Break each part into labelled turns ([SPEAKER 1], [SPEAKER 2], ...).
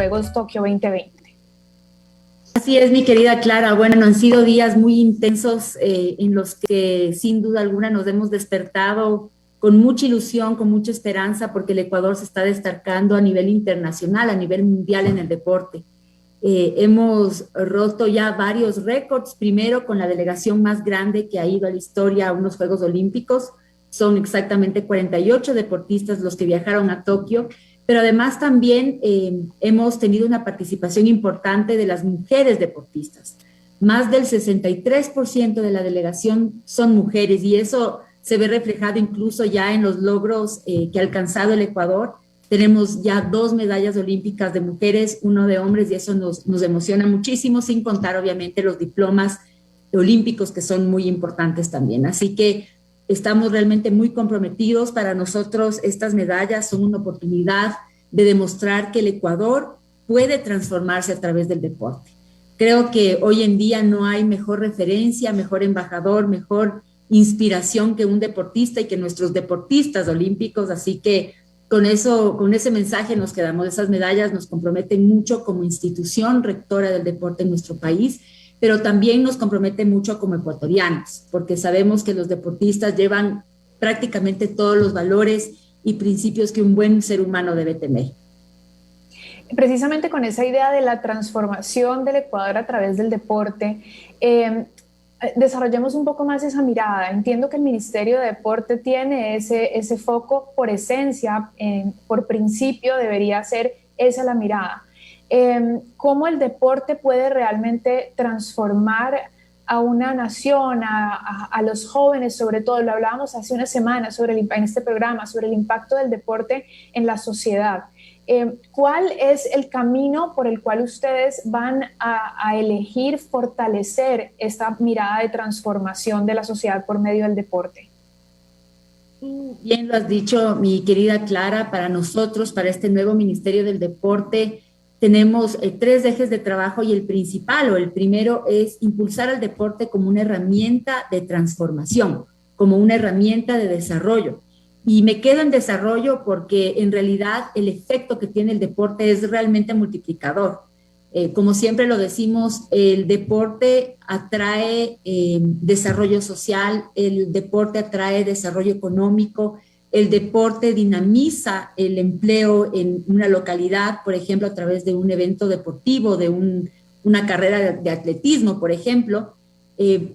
[SPEAKER 1] Juegos Tokio 2020.
[SPEAKER 2] Así es, mi querida Clara. Bueno, han sido días muy intensos en los que sin duda alguna nos hemos despertado con mucha ilusión, con mucha esperanza, porque el Ecuador se está destacando a nivel internacional, a nivel mundial en el deporte. Hemos roto ya varios récords, primero con la delegación más grande que ha ido a la historia a unos Juegos Olímpicos. Son exactamente 48 deportistas los que viajaron a Tokio, pero además también hemos tenido una participación importante de las mujeres deportistas. Más del 63% de la delegación son mujeres y eso se ve reflejado incluso ya en los logros que ha alcanzado el Ecuador. Tenemos ya 2 medallas olímpicas de mujeres, 1 de hombres, y eso nos emociona muchísimo, sin contar obviamente los diplomas olímpicos que son muy importantes también. Así que estamos realmente muy comprometidos. Para nosotros estas medallas son una oportunidad de demostrar que el Ecuador puede transformarse a través del deporte. Creo que hoy en día no hay mejor referencia, mejor embajador, mejor inspiración que un deportista y que nuestros deportistas olímpicos. Así que con ese mensaje nos quedamos. Esas medallas nos comprometen mucho como institución rectora del deporte en nuestro país, pero también nos compromete mucho como ecuatorianos, porque sabemos que los deportistas llevan prácticamente todos los valores y principios que un buen ser humano debe tener.
[SPEAKER 1] Precisamente con esa idea de la transformación del Ecuador a través del deporte, desarrollemos un poco más esa mirada. Entiendo que el Ministerio de Deporte tiene ese foco por esencia, por principio debería ser esa la mirada. Cómo el deporte puede realmente transformar a una nación, a los jóvenes sobre todo. Lo hablábamos hace una semana en este programa sobre el impacto del deporte en la sociedad. ¿Cuál es el camino por el cual ustedes van a elegir fortalecer esta mirada de transformación de la sociedad por medio del deporte?
[SPEAKER 2] Bien lo has dicho, mi querida Clara. Para nosotros, para este nuevo Ministerio del Deporte, tenemos 3 ejes de trabajo y el principal o el primero es impulsar al deporte como una herramienta de transformación, como una herramienta de desarrollo. Y me quedo en desarrollo porque en realidad el efecto que tiene el deporte es realmente multiplicador. Como siempre lo decimos, el deporte atrae desarrollo social, el deporte atrae desarrollo económico, el deporte dinamiza el empleo en una localidad, por ejemplo, a través de un evento deportivo, de una carrera de atletismo, por ejemplo.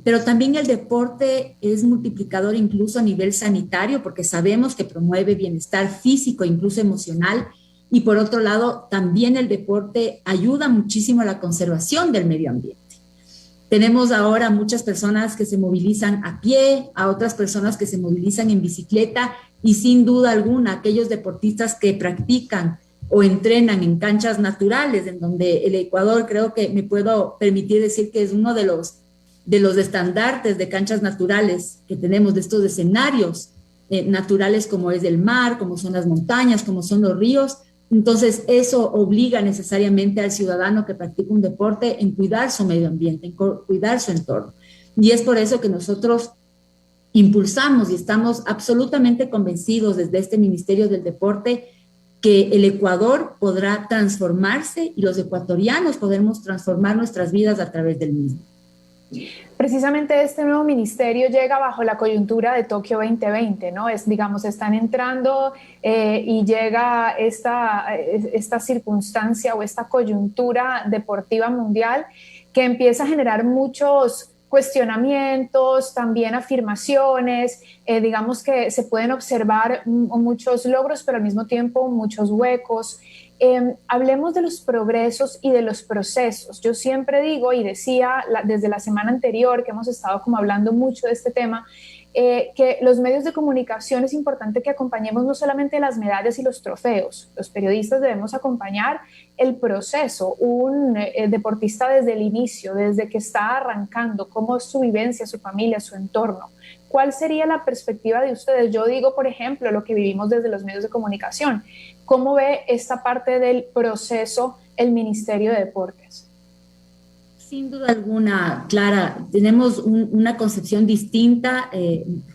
[SPEAKER 2] Pero también el deporte es multiplicador incluso a nivel sanitario, porque sabemos que promueve bienestar físico, incluso emocional. Y por otro lado, también el deporte ayuda muchísimo a la conservación del medio ambiente. Tenemos ahora muchas personas que se movilizan a pie, a otras personas que se movilizan en bicicleta y sin duda alguna aquellos deportistas que practican o entrenan en canchas naturales, en donde el Ecuador, creo que me puedo permitir decir que es uno de los estandartes de canchas naturales que tenemos, de estos escenarios naturales como es el mar, como son las montañas, como son los ríos. Entonces eso obliga necesariamente al ciudadano que practica un deporte en cuidar su medio ambiente, en cuidar su entorno. Y es por eso que nosotros impulsamos y estamos absolutamente convencidos desde este Ministerio del Deporte que el Ecuador podrá transformarse y los ecuatorianos podremos transformar nuestras vidas a través del mismo.
[SPEAKER 1] Precisamente este nuevo ministerio llega bajo la coyuntura de Tokio 2020, ¿no? Digamos, están entrando y llega esta circunstancia o esta coyuntura deportiva mundial que empieza a generar muchos cuestionamientos, también afirmaciones, digamos que se pueden observar muchos logros, pero al mismo tiempo muchos huecos. Hablemos de los progresos y de los procesos. Yo siempre digo y decía desde la semana anterior que hemos estado como hablando mucho de este tema, que los medios de comunicación es importante que acompañemos no solamente las medallas y los trofeos. Los periodistas debemos acompañar el proceso, un deportista desde el inicio, desde que está arrancando, cómo es su vivencia, su familia, su entorno. ¿Cuál sería la perspectiva de ustedes? Yo digo, por ejemplo, lo que vivimos desde los medios de comunicación. ¿Cómo ve esta parte del proceso el Ministerio de Deportes?
[SPEAKER 2] Sin duda alguna, Clara, tenemos una concepción distinta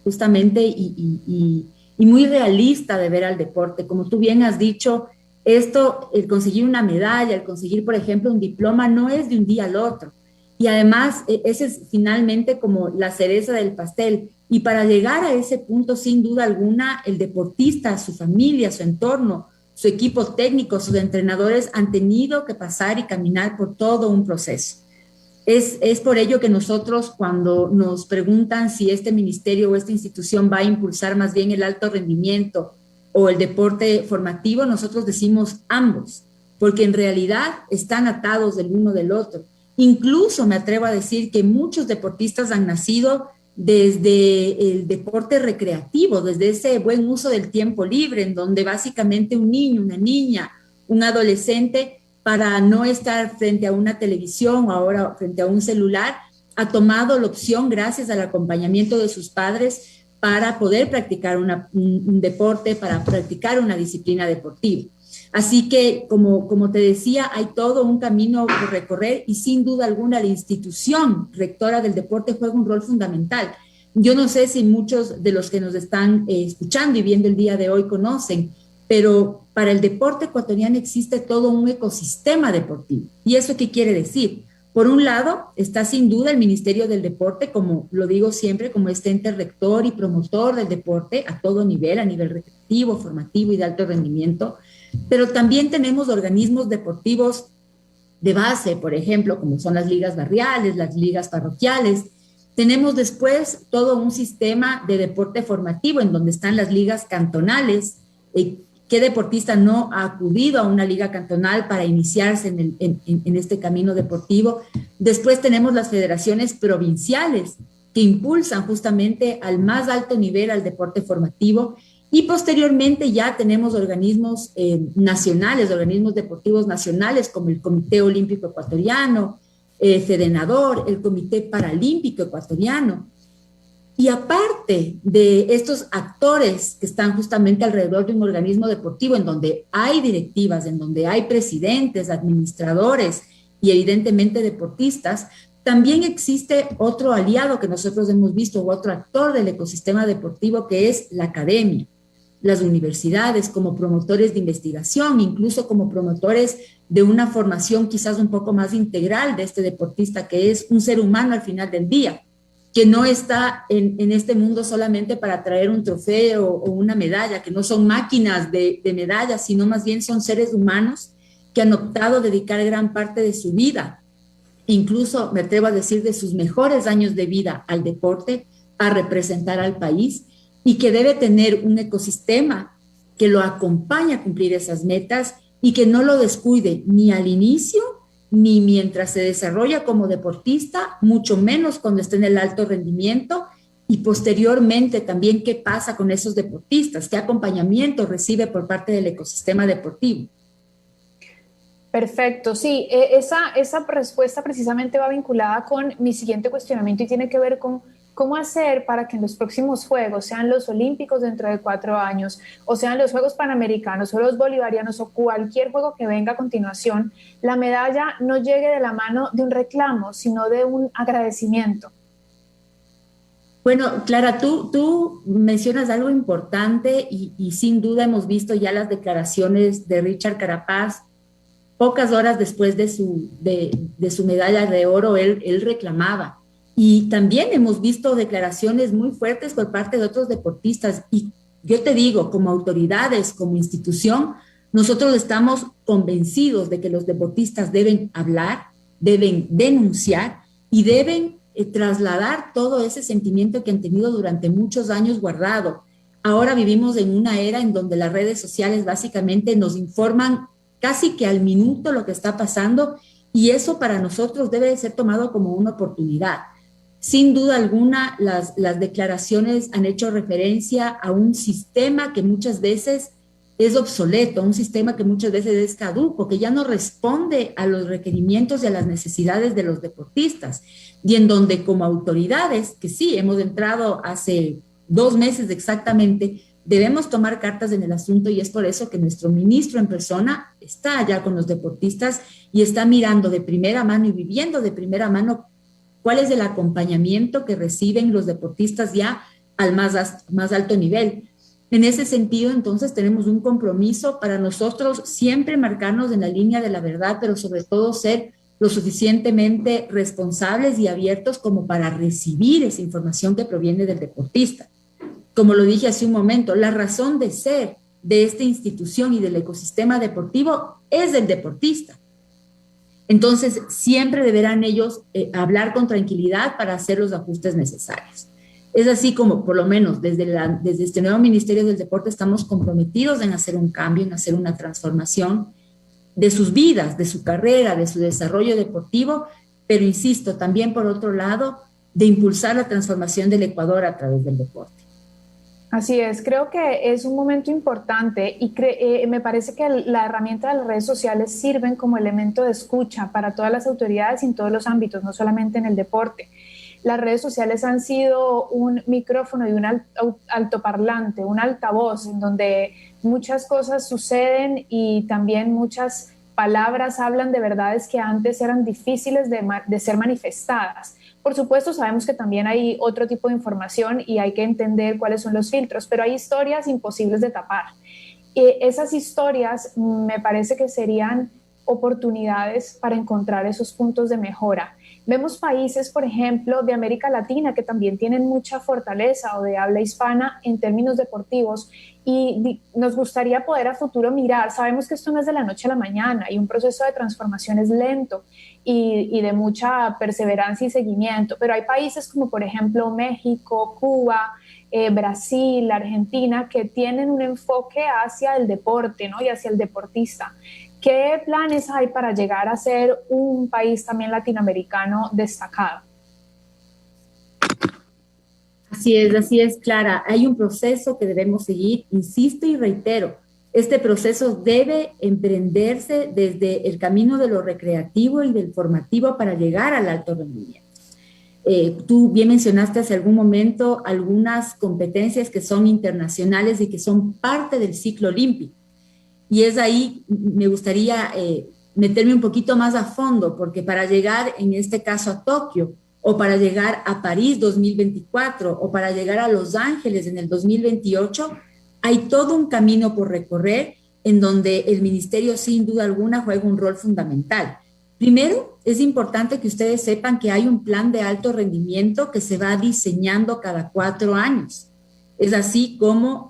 [SPEAKER 2] justamente y muy realista de ver al deporte. Como tú bien has dicho, Esto, el conseguir una medalla, el conseguir, por ejemplo, un diploma, no es de un día al otro. Y además, ese es finalmente como la cereza del pastel. Y para llegar a ese punto, sin duda alguna, el deportista, su familia, su entorno, su equipo técnico, sus entrenadores han tenido que pasar y caminar por todo un proceso. Es por ello que nosotros, cuando nos preguntan si este ministerio o esta institución va a impulsar más bien el alto rendimiento o el deporte formativo, nosotros decimos ambos, porque en realidad están atados del uno del otro. Incluso me atrevo a decir que muchos deportistas han nacido desde el deporte recreativo, desde ese buen uso del tiempo libre, en donde básicamente un niño, una niña, un adolescente, para no estar frente a una televisión o ahora frente a un celular, ha tomado la opción, gracias al acompañamiento de sus padres, para poder practicar un deporte, para practicar una disciplina deportiva. Así que, como te decía, hay todo un camino por recorrer y sin duda alguna la institución rectora del deporte juega un rol fundamental. Yo no sé si muchos de los que nos están escuchando y viendo el día de hoy conocen, pero para el deporte ecuatoriano existe todo un ecosistema deportivo. ¿Y eso qué quiere decir? Por un lado, está sin duda el Ministerio del Deporte, como lo digo siempre, como este ente rector y promotor del deporte a todo nivel, a nivel recreativo, formativo y de alto rendimiento, pero también tenemos organismos deportivos de base, por ejemplo, como son las ligas barriales, las ligas parroquiales. Tenemos después todo un sistema de deporte formativo en donde están las ligas cantonales. ¿Qué deportista no ha acudido a una liga cantonal para iniciarse en este camino deportivo? Después tenemos las federaciones provinciales que impulsan justamente al más alto nivel al deporte formativo y posteriormente ya tenemos organismos nacionales, organismos deportivos nacionales como el Comité Olímpico Ecuatoriano, FEDENADOR, el Comité Paralímpico Ecuatoriano. Y aparte de estos actores que están justamente alrededor de un organismo deportivo en donde hay directivas, en donde hay presidentes, administradores y evidentemente deportistas, también existe otro aliado que nosotros hemos visto, o otro actor del ecosistema deportivo, que es la academia, las universidades como promotores de investigación, incluso como promotores de una formación quizás un poco más integral de este deportista, que es un ser humano al final del día, que no está en este mundo solamente para traer un trofeo o una medalla, que no son máquinas de medallas, sino más bien son seres humanos que han optado a dedicar gran parte de su vida, incluso me atrevo a decir de sus mejores años de vida al deporte, a representar al país y que debe tener un ecosistema que lo acompañe a cumplir esas metas y que no lo descuide ni al inicio ni mientras se desarrolla como deportista, mucho menos cuando está en el alto rendimiento y posteriormente también qué pasa con esos deportistas, qué acompañamiento recibe por parte del ecosistema deportivo.
[SPEAKER 1] Perfecto, sí, esa respuesta precisamente va vinculada con mi siguiente cuestionamiento y tiene que ver con cómo hacer para que en los próximos Juegos, sean los Olímpicos dentro de 4 años, o sean los Juegos Panamericanos, o los Bolivarianos, o cualquier juego que venga a continuación, la medalla no llegue de la mano de un reclamo, sino de un agradecimiento.
[SPEAKER 2] Bueno, Clara, tú mencionas algo importante y sin duda hemos visto ya las declaraciones de Richard Carapaz. Pocas horas después de su medalla de oro, él reclamaba. Y también hemos visto declaraciones muy fuertes por parte de otros deportistas. Y yo te digo, como autoridades, como institución, nosotros estamos convencidos de que los deportistas deben hablar, deben denunciar y deben trasladar todo ese sentimiento que han tenido durante muchos años guardado. Ahora vivimos en una era en donde las redes sociales básicamente nos informan casi que al minuto lo que está pasando y eso para nosotros debe de ser tomado como una oportunidad. Sin duda alguna, las declaraciones han hecho referencia a un sistema que muchas veces es obsoleto, un sistema que muchas veces es caduco, que ya no responde a los requerimientos y a las necesidades de los deportistas, y en donde como autoridades, que sí, hemos entrado hace 2 meses exactamente, debemos tomar cartas en el asunto y es por eso que nuestro ministro en persona está allá con los deportistas y está mirando de primera mano y viviendo de primera mano cuál es el acompañamiento que reciben los deportistas ya al más alto nivel. En ese sentido, entonces, tenemos un compromiso para nosotros siempre marcarnos en la línea de la verdad, pero sobre todo ser lo suficientemente responsables y abiertos como para recibir esa información que proviene del deportista. Como lo dije hace un momento, la razón de ser de esta institución y del ecosistema deportivo es el deportista. Entonces, siempre deberán ellos hablar con tranquilidad para hacer los ajustes necesarios. Es así como, por lo menos, desde este nuevo Ministerio del Deporte estamos comprometidos en hacer un cambio, en hacer una transformación de sus vidas, de su carrera, de su desarrollo deportivo, pero insisto, también por otro lado, de impulsar la transformación del Ecuador a través del deporte.
[SPEAKER 1] Así es, creo que es un momento importante y me parece que la herramienta de las redes sociales sirven como elemento de escucha para todas las autoridades en todos los ámbitos, no solamente en el deporte. Las redes sociales han sido un micrófono y un altoparlante, un altavoz en donde muchas cosas suceden y también muchas palabras hablan de verdades que antes eran difíciles de ser manifestadas. Por supuesto, sabemos que también hay otro tipo de información y hay que entender cuáles son los filtros, pero hay historias imposibles de tapar. Esas historias me parece que serían oportunidades para encontrar esos puntos de mejora. Vemos países, por ejemplo, de América Latina que también tienen mucha fortaleza o de habla hispana en términos deportivos y nos gustaría poder a futuro mirar. Sabemos que esto no es de la noche a la mañana y un proceso de transformación es lento y de mucha perseverancia y seguimiento, pero hay países como por ejemplo México, Cuba, Brasil, Argentina, que tienen un enfoque hacia el deporte, ¿no? Y hacia el deportista. ¿Qué planes hay para llegar a ser un país también latinoamericano destacado?
[SPEAKER 2] Así es, Clara. Hay un proceso que debemos seguir, insisto y reitero. Este proceso debe emprenderse desde el camino de lo recreativo y del formativo para llegar al alto rendimiento. Tú bien mencionaste hace algún momento algunas competencias que son internacionales y que son parte del ciclo olímpico. Y es ahí, me gustaría meterme un poquito más a fondo, porque para llegar en este caso a Tokio, o para llegar a París 2024, o para llegar a Los Ángeles en el 2028, hay todo un camino por recorrer en donde el ministerio sin duda alguna juega un rol fundamental. Primero, es importante que ustedes sepan que hay un plan de alto rendimiento que se va diseñando cada 4 años. Es así como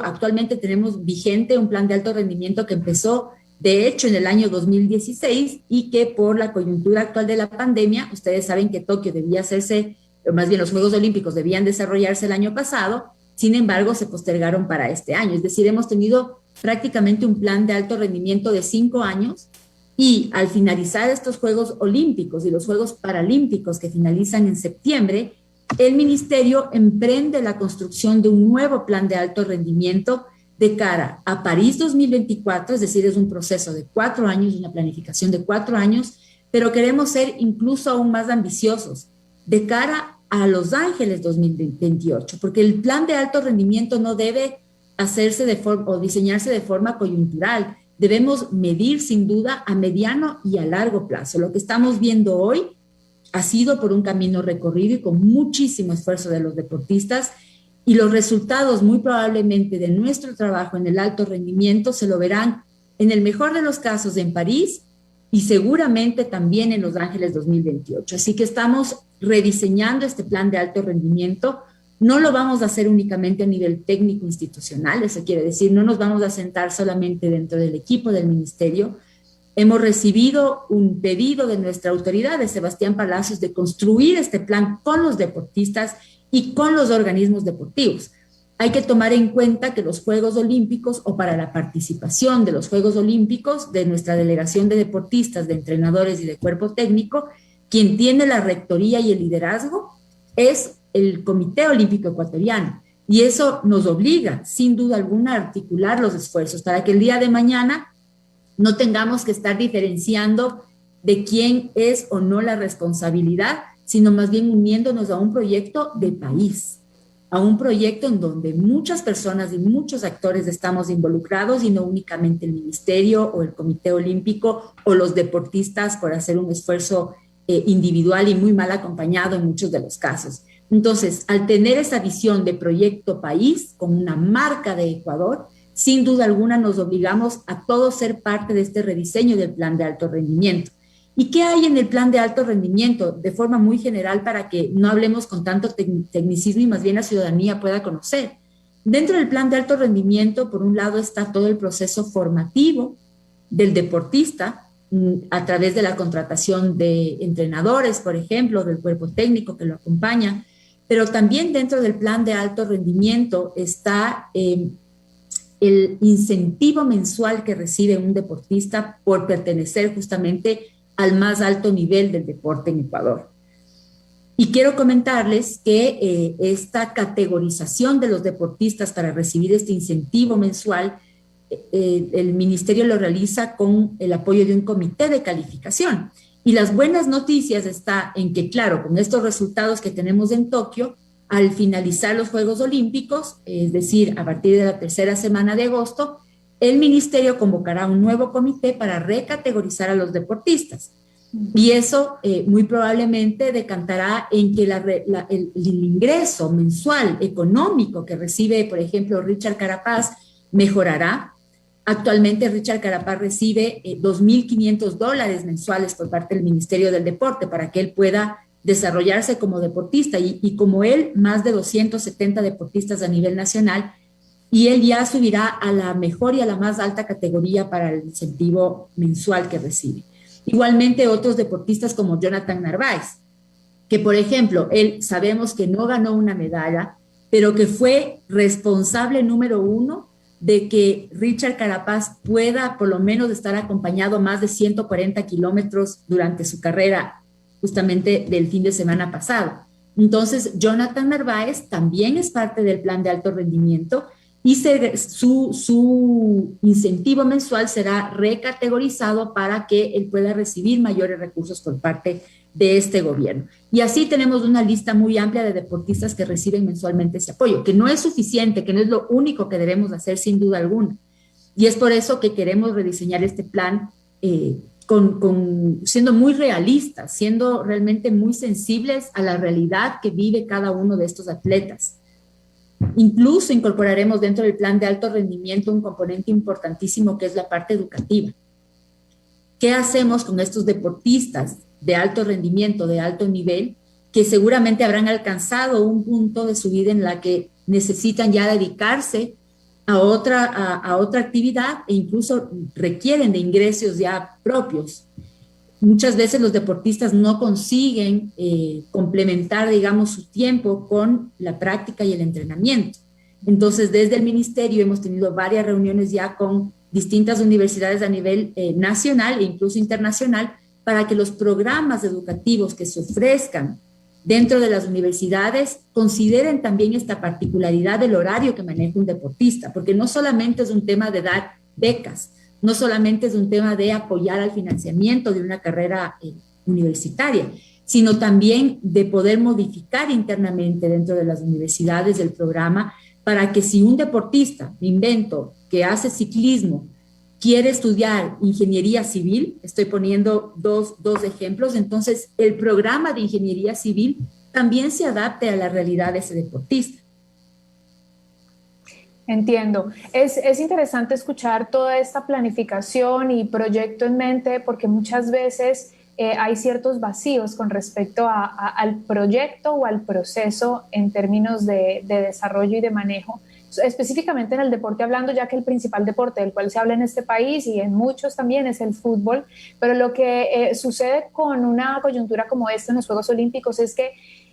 [SPEAKER 2] actualmente tenemos vigente un plan de alto rendimiento que empezó, de hecho, en el año 2016 y que por la coyuntura actual de la pandemia, ustedes saben que Tokio debía hacerse, o más bien los Juegos Olímpicos debían desarrollarse el año pasado, sin embargo, se postergaron para este año. Es decir, hemos tenido prácticamente un plan de alto rendimiento de 5 años y al finalizar estos Juegos Olímpicos y los Juegos Paralímpicos que finalizan en septiembre, el ministerio emprende la construcción de un nuevo plan de alto rendimiento de cara a París 2024, es decir, es un proceso de 4 años, una planificación de 4 años, pero queremos ser incluso aún más ambiciosos de cara a Los Ángeles 2028, porque el plan de alto rendimiento no debe hacerse o diseñarse de forma coyuntural. Debemos medir sin duda a mediano y a largo plazo. Lo que estamos viendo hoy ha sido por un camino recorrido y con muchísimo esfuerzo de los deportistas, y los resultados muy probablemente de nuestro trabajo en el alto rendimiento se lo verán en el mejor de los casos en París y seguramente también en Los Ángeles 2028. Así que estamos rediseñando este plan de alto rendimiento. No lo vamos a hacer únicamente a nivel técnico institucional, eso quiere decir, no nos vamos a sentar solamente dentro del equipo del ministerio. Hemos recibido un pedido de nuestra autoridad, de Sebastián Palacios, de construir este plan con los deportistas y con los organismos deportivos. Hay que tomar en cuenta que los Juegos Olímpicos, o para la participación de los Juegos Olímpicos, de nuestra delegación de deportistas, de entrenadores y de cuerpo técnico, quien tiene la rectoría y el liderazgo es el Comité Olímpico Ecuatoriano. Y eso nos obliga, sin duda alguna, a articular los esfuerzos para que el día de mañana no tengamos que estar diferenciando de quién es o no la responsabilidad, sino más bien uniéndonos a un proyecto de país, a un proyecto en donde muchas personas y muchos actores estamos involucrados y no únicamente el ministerio o el Comité Olímpico o los deportistas por hacer un esfuerzo individual y muy mal acompañado en muchos de los casos. Entonces, al tener esa visión de proyecto país con una marca de Ecuador, sin duda alguna nos obligamos a todos ser parte de este rediseño del plan de alto rendimiento. ¿Y qué hay en el plan de alto rendimiento? De forma muy general para que no hablemos con tanto tecnicismo y más bien la ciudadanía pueda conocer. Dentro del plan de alto rendimiento, por un lado, está todo el proceso formativo del deportista a través de la contratación de entrenadores, por ejemplo, del cuerpo técnico que lo acompaña, pero también dentro del plan de alto rendimiento está el incentivo mensual que recibe un deportista por pertenecer justamente al más alto nivel del deporte en Ecuador. Y quiero comentarles que esta categorización de los deportistas para recibir este incentivo mensual, el ministerio lo realiza con el apoyo de un comité de calificación. Y las buenas noticias está en que, claro, con estos resultados que tenemos en Tokio, al finalizar los Juegos Olímpicos, es decir, a partir de la tercera semana de agosto, el ministerio convocará un nuevo comité para recategorizar a los deportistas. Y eso muy probablemente decantará en que el ingreso mensual económico que recibe, por ejemplo, Richard Carapaz mejorará. Actualmente Richard Carapaz recibe $2.500 mensuales por parte del Ministerio del Deporte para que él pueda desarrollarse como deportista y como él, más de 270 deportistas a nivel nacional, y él ya subirá a la mejor y a la más alta categoría para el incentivo mensual que recibe. Igualmente otros deportistas como Jonathan Narváez, que por ejemplo, él sabemos que no ganó una medalla, pero que fue responsable número uno de que Richard Carapaz pueda por lo menos estar acompañado más de 140 kilómetros durante su carrera, justamente del fin de semana pasado. Entonces, Jonathan Narváez también es parte del plan de alto rendimiento y su incentivo mensual será recategorizado para que él pueda recibir mayores recursos por parte de este gobierno. Y así tenemos una lista muy amplia de deportistas que reciben mensualmente ese apoyo, que no es suficiente, que no es lo único que debemos hacer sin duda alguna. Y es por eso que queremos rediseñar este plan siendo muy realistas, siendo realmente muy sensibles a la realidad que vive cada uno de estos atletas. Incluso incorporaremos dentro del plan de alto rendimiento un componente importantísimo que es la parte educativa. ¿Qué hacemos con estos deportistas de alto rendimiento, de alto nivel, que seguramente habrán alcanzado un punto de su vida en la que necesitan ya dedicarse a otra actividad e incluso requieren de ingresos ya propios? Muchas veces los deportistas no consiguen complementar, digamos, su tiempo con la práctica y el entrenamiento. Entonces, desde el ministerio hemos tenido varias reuniones ya con distintas universidades a nivel nacional e incluso internacional para que los programas educativos que se ofrezcan dentro de las universidades consideren también esta particularidad del horario que maneja un deportista, porque no solamente es un tema de dar becas, no solamente es un tema de apoyar al financiamiento de una carrera universitaria, sino también de poder modificar internamente dentro de las universidades el programa para que si un deportista, me invento, que hace ciclismo, quiere estudiar ingeniería civil, estoy poniendo dos ejemplos, entonces el programa de ingeniería civil también se adapte a la realidad de ese deportista.
[SPEAKER 1] Entiendo. Es interesante escuchar toda esta planificación y proyecto en mente porque muchas veces hay ciertos vacíos con respecto al proyecto o al proceso en términos de desarrollo y de manejo, específicamente en el deporte hablando, ya que el principal deporte del cual se habla en este país y en muchos también es el fútbol, pero lo que sucede con una coyuntura como esta en los Juegos Olímpicos es que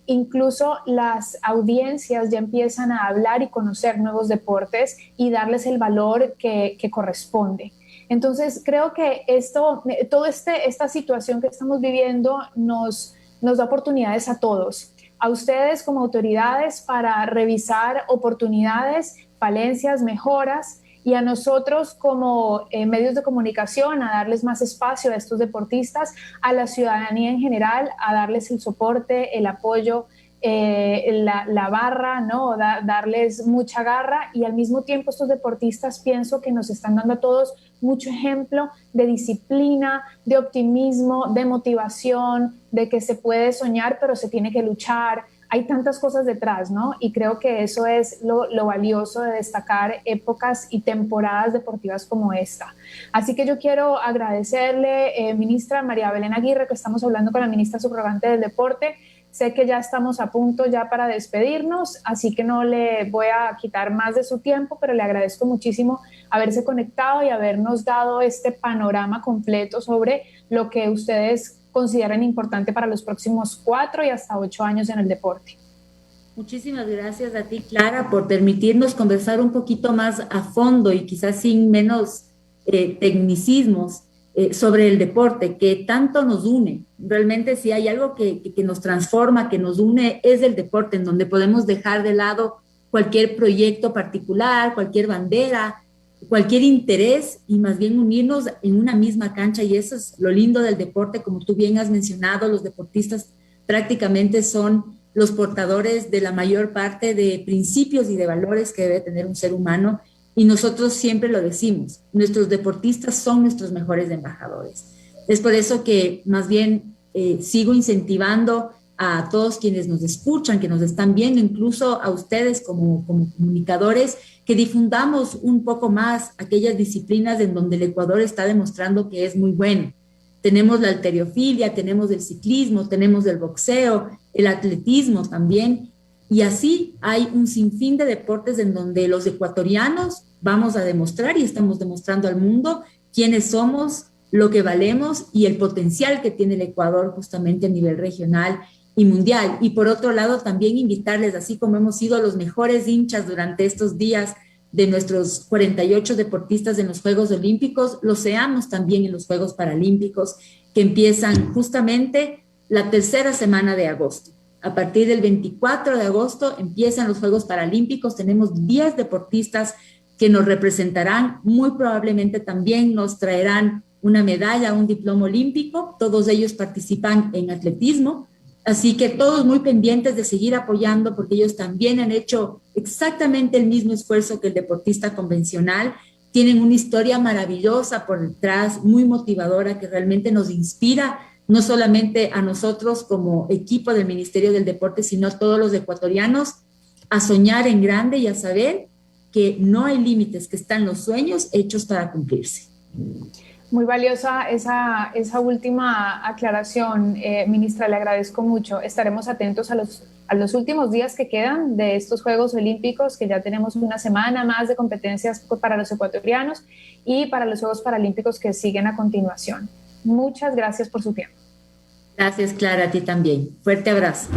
[SPEAKER 1] incluso las audiencias ya empiezan a hablar y conocer nuevos deportes y darles el valor que corresponde. Entonces, creo que toda esta situación que estamos viviendo nos da oportunidades a todos, a ustedes como autoridades para revisar oportunidades, falencias, mejoras, y a nosotros como medios de comunicación a darles más espacio a estos deportistas, a la ciudadanía en general, a darles el soporte, el apoyo, la barra, ¿no? Darles mucha garra, y al mismo tiempo estos deportistas pienso que nos están dando a todos mucho ejemplo de disciplina, de optimismo, de motivación, de que se puede soñar pero se tiene que luchar. hay tantas cosas detrás, ¿no? Y creo que eso es lo valioso de destacar épocas y temporadas deportivas como esta. Así que yo quiero agradecerle, ministra María Belén Aguirre, que estamos hablando con la ministra subrogante del Deporte. Sé que ya estamos a punto ya para despedirnos, así que no le voy a quitar más de su tiempo, pero le agradezco muchísimo haberse conectado y habernos dado este panorama completo sobre lo que ustedes consideran importante para los próximos 4 y hasta 8 años en el deporte.
[SPEAKER 2] Muchísimas gracias a ti, Clara, por permitirnos conversar un poquito más a fondo y quizás sin menos tecnicismos sobre el deporte, que tanto nos une. Realmente si hay algo que nos transforma, que nos une, es el deporte, en donde podemos dejar de lado cualquier proyecto particular, cualquier bandera, cualquier interés y más bien unirnos en una misma cancha. Y eso es lo lindo del deporte, como tú bien has mencionado, los deportistas prácticamente son los portadores de la mayor parte de principios y de valores que debe tener un ser humano. Y nosotros siempre lo decimos, nuestros deportistas son nuestros mejores embajadores. Es por eso que más bien sigo incentivando a todos quienes nos escuchan, que nos están viendo, incluso a ustedes como comunicadores, que difundamos un poco más aquellas disciplinas en donde el Ecuador está demostrando que es muy bueno. Tenemos la halterofilia, tenemos el ciclismo, tenemos el boxeo, el atletismo también, y así hay un sinfín de deportes en donde los ecuatorianos vamos a demostrar y estamos demostrando al mundo quiénes somos, lo que valemos y el potencial que tiene el Ecuador justamente a nivel regional y mundial. Y por otro lado, también invitarles, así como hemos sido los mejores hinchas durante estos días de nuestros 48 deportistas en los Juegos Olímpicos, lo seamos también en los Juegos Paralímpicos, que empiezan justamente la tercera semana de agosto. A partir del 24 de agosto empiezan los Juegos Paralímpicos, tenemos 10 deportistas que nos representarán, muy probablemente también nos traerán una medalla, un diploma olímpico, todos ellos participan en atletismo, así que todos muy pendientes de seguir apoyando porque ellos también han hecho exactamente el mismo esfuerzo que el deportista convencional, tienen una historia maravillosa por detrás, muy motivadora, que realmente nos inspira, no solamente a nosotros como equipo del Ministerio del Deporte, sino a todos los ecuatorianos a soñar en grande y a saber que no hay límites, que están los sueños hechos para cumplirse.
[SPEAKER 1] Muy valiosa esa última aclaración, ministra, le agradezco mucho. Estaremos atentos a los últimos días que quedan de estos Juegos Olímpicos, que ya tenemos una semana más de competencias para los ecuatorianos y para los Juegos Paralímpicos que siguen a continuación. Muchas gracias por su tiempo.
[SPEAKER 2] Gracias, Clara, a ti también. Fuerte abrazo.